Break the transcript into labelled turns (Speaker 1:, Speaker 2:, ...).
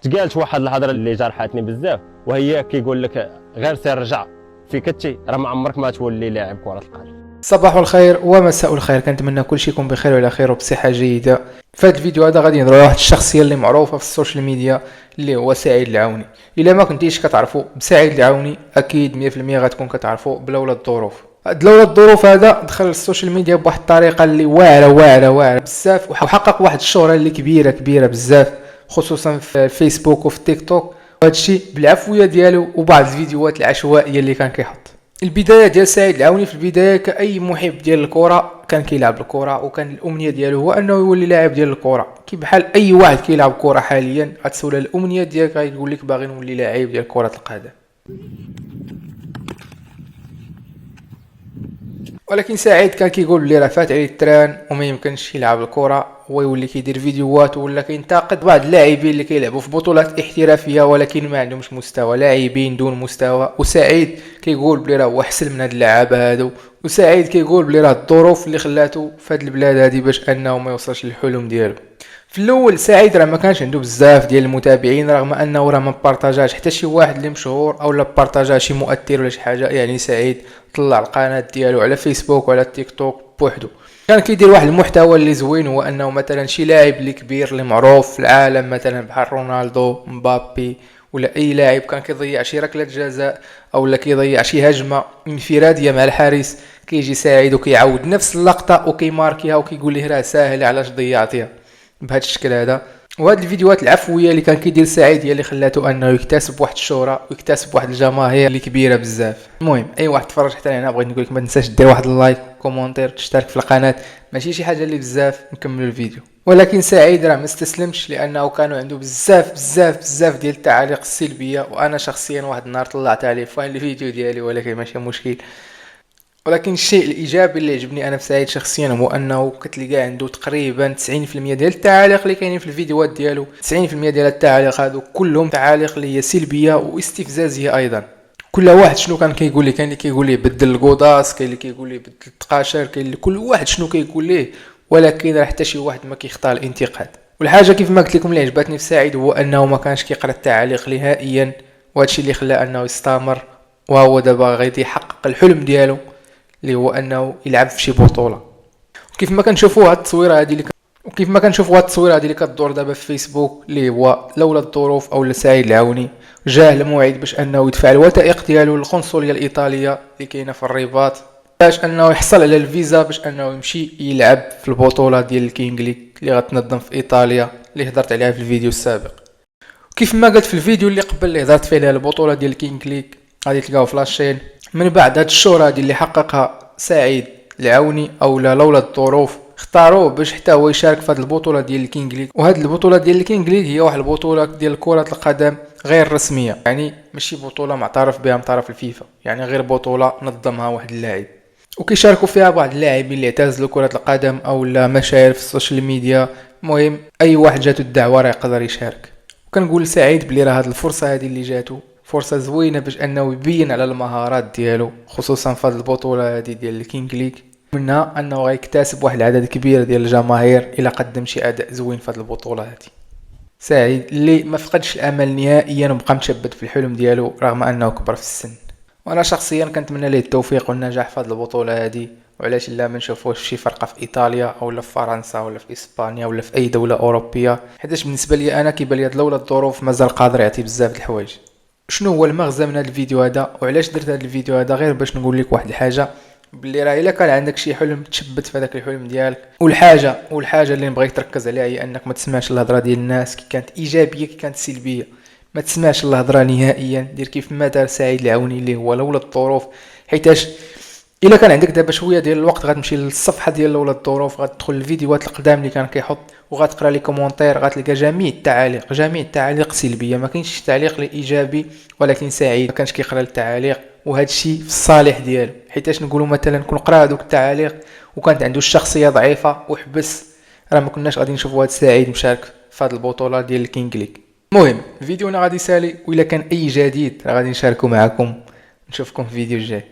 Speaker 1: تقالت واحد الهضره اللي جرحتني بزاف، وهي كيقول لك غير سير رجع في كتشي، راه ما عمرك ما تولي لاعب كره القدم.
Speaker 2: صباح الخير ومساء الخير، كنتمنى كل شيء يكون بخير وعلى خير وبصحه جيده. في هذا الفيديو هذا غادي نهضروا على واحد الشخصيه اللي معروفه في السوشيال ميديا اللي هو سعيد العوني. الا ما كنتيش كتعرفوا بسعيد العوني اكيد 100% غتكون كتعرفوا بلولا الظروف. لولا الظروف هذا دخل السوشيال ميديا بواحد الطريقه اللي واعره بزاف، وحقق واحد الشهره اللي كبيره بزاف، خصوصا في الفيسبوك وفي التيك توك، وهذا الشيء بالعفويه ديالو وبعض الفيديوهات العشوائيه اللي كان كيحط. البدايه ديال سعيد العوني في البدايه كاي محب ديال الكره كان كيلعب الكره، وكان الامنيه ديالو هو انه يولي لاعب ديال الكره، كي بحال اي واحد كيلعب كره حاليا غتسول الامنيه ديالك غيقول لك باغي نولي لاعب ديال كره القدم. ولكن سعيد كان كيقول بلي راه فات عليه التران وما يمكنش يلعب الكره، ويولي كيدير فيديوهات ولا كينتقد بعض اللاعبين اللي كيلعبوا في بطولات احترافيه ولكن ما عندهمش مستوى، لاعبين دون مستوى. وسعيد كيقول بلي راه هو احسن من هاد اللعابه هادو، وسعيد كيقول بلي راه الظروف اللي خلاتو في هاد البلاد هادي باش انه ما يوصلش للحلم ديالو. في الاول سعيد راه ما كانش عنده بزاف ديال المتابعين، رغم انه راه ما بارطاجاش حتى شي واحد اللي مشهور او لا بارطاجا شي مؤثر ولا شي حاجه. يعني سعيد طلع القناه ديالو على فيسبوك وعلى تيك توك بوحدو، كان كيدير واحد المحتوى اللي زوين، هو انه مثلا شي لاعب اللي كبير اللي معروف في العالم مثلا بحال رونالدو، مبابي، ولا اي لاعب كان كيضيع شي ركله جزاء او لا كيضيع شي هجمه انفراديه مع الحارس، كيجي سعيد وكيعاود نفس اللقطه وكيماركيها وكيقول ليه راه ساهله علاش ضيعتيها بهذا الشكل هذا. وهاد الفيديوهات العفويه اللي كان كيدير سعيد هي اللي خلاته انه يكتسب واحد الشهره ويكتسب واحد الجماهير اللي كبيره بزاف. المهم اي واحد تفرج حتى هنا بغيت نقول لك ما تنساش دير واحد اللايك، كومونتير، تشترك في القناه، ماشي شي حاجه اللي بزاف. نكمل الفيديو. ولكن سعيد راه ما استسلمش، لانه كانوا عنده بزاف ديال التعاليق السلبيه، وانا شخصيا واحد النهار طلعت عليه في الفيديو ديالي، ولكن ماشي مشكل. ولكن الشيء الايجابي اللي عجبني انا في سعيد شخصيا هو انه كتلقى عنده تقريبا 90% ديال التعاليق اللي كاينين في الفيديوهات ديالو، 90% ديال التعاليق هادو كلهم تعاليق اللي هي سلبيه واستفزازيه ايضا. كل واحد شنو كان كيقول لي، كان اللي كيقول لي بدل القوطاس، كاين اللي كيقول لي بدل التقاشر، كاين اللي كل واحد شنو كيقول ليه، ولكن راه حتى شي واحد ما كيخطا الانتقاد. والحاجه كيف ما قلت لكم اللي عجبتني في سعيد هو انه ما كانش كيقرا التعاليق نهائيا، وهذا الشيء اللي خلاه انه يستمر، وهو دابا غادي يحقق الحلم ديالو اللي هو انه يلعب في شي بطوله. وكيف ما كنشوفوا هاد التصويره هذه اللي كتدور دابا في فيسبوك اللي هو لولا الظروف او سعيد العوني جاه الموعد باش انه يدفع الوثائق ديالو للقنصليه الايطاليه اللي كاينه في الرباط، باش انه يحصل على الفيزا باش انه يمشي يلعب في البطوله ديال الكينغ ليغ اللي غتنظم في ايطاليا اللي هضرت عليها في الفيديو السابق. وكيف ما قلت في الفيديو اللي قبل اللي هضرت فيه على البطوله ديال الكينغ ليغ غادي تلقاو في لاشين. من بعد هاد الشهرة هادي اللي حققها سعيد العوني او لولا الظروف، اختاروه باش حتى هو يشارك في هذه البطوله ديال الكينغ ليغ. وهذه البطوله ديال الكينغ ليغ هي واحد البطوله ديال كره القدم غير رسميه، يعني ماشي بطوله معترف بها من طرف الفيفا، يعني غير بطوله نظمها واحد اللاعب، وكيشاركوا فيها بعض اللاعبين اللي اعتزلوا كره القدم او لا مشاهير في السوشيال ميديا. المهم اي واحد جاتو الدعوه راه يقدر يشارك. وكنقول لسعيد بلي راه هذه الفرصه هذه اللي جاتو فرصه زوينه باش انه يبين على المهارات ديالو، خصوصا في هذه البطوله هذه ديال الكينغ ليغ، منها انه غيكتسب واحد العدد كبير ديال الجماهير الى قدم شي اداء زوين في هذه البطوله هذه. سعيد اللي ما فقدش الامل نهائيا وبقى متشبت في الحلم ديالو رغم انه كبر في السن. وانا شخصيا كنتمنى ليه التوفيق والنجاح في هذه البطوله هذه، وعلاش لا ما نشوفوش في شي فرقه في ايطاليا او في فرنسا ولا في اسبانيا ولا في اي دوله اوروبيه، حيتاش بالنسبه لي انا كيبان لي لولا الظروف مازال قادر يعطي بزاف د الحوايج. شنو هو المغزى من هذا الفيديو هذا وعلاش درت هذا الفيديو هذا؟ غير باش نقول لك واحد الحاجه، باللي راه الا كان عندك شي حلم تشبت في هذاك الحلم ديالك، والحاجه اللي نبغيك تركز عليها هي انك ما تسمعش الهضره ديال الناس كي كانت ايجابيه كي كانت سلبيه، ما تسمعش الهضره نهائيا. دير كيف ما دار سعيد العوني اللي هو لولا الظروف، حيتاش الا كان عندك دابا شويه ديال الوقت غتمشي للصفحه ديال لولا الظروف، غتدخل الفيديوهات القدام اللي كان كيحط وغتقرا لي كومونتير، غتلقى جميع التعاليق سلبيه، ما كاينش تعليق ايجابي. ولكن سعيد ما كانش كيقرا التعاليق، وهذا الشيء في الصالح ديالو، حيتاش نقولوا مثلا كون قرا هذوك التعاليق وكانت عنده الشخصيه ضعيفه وحبس، راه ما كناش غادي نشوفوا هذا سعيد مشارك في هذه البطوله ديال الكينغ ليغ. المهم فيديونا غادي يسالي، والا كان اي جديد راه غادي نشاركو معكم. نشوفكم في فيديو الجاي.